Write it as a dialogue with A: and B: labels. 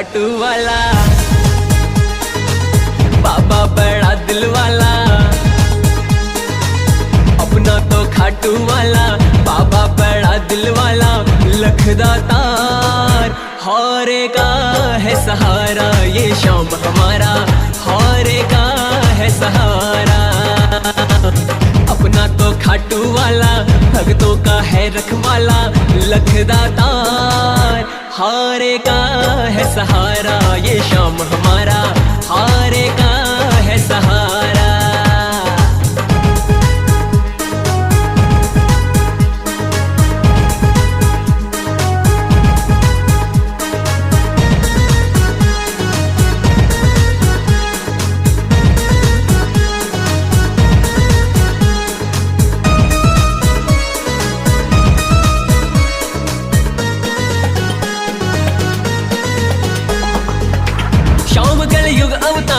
A: खाटू वाला, बाबा बड़ा दिल वाला, अपना तो खाटू वाला, बाबा बड़ा दिल वाला, लखदा तार हौरे का है सहारा, ये शाम हमारा हौरे का है सहारा। अपना तो खाटू वाला, भक्तों का है रखवाला, लखदा तार हौरे का है सहारा, ये शाम हमारा हौरे का है सहारा। शाम कल युग अवतार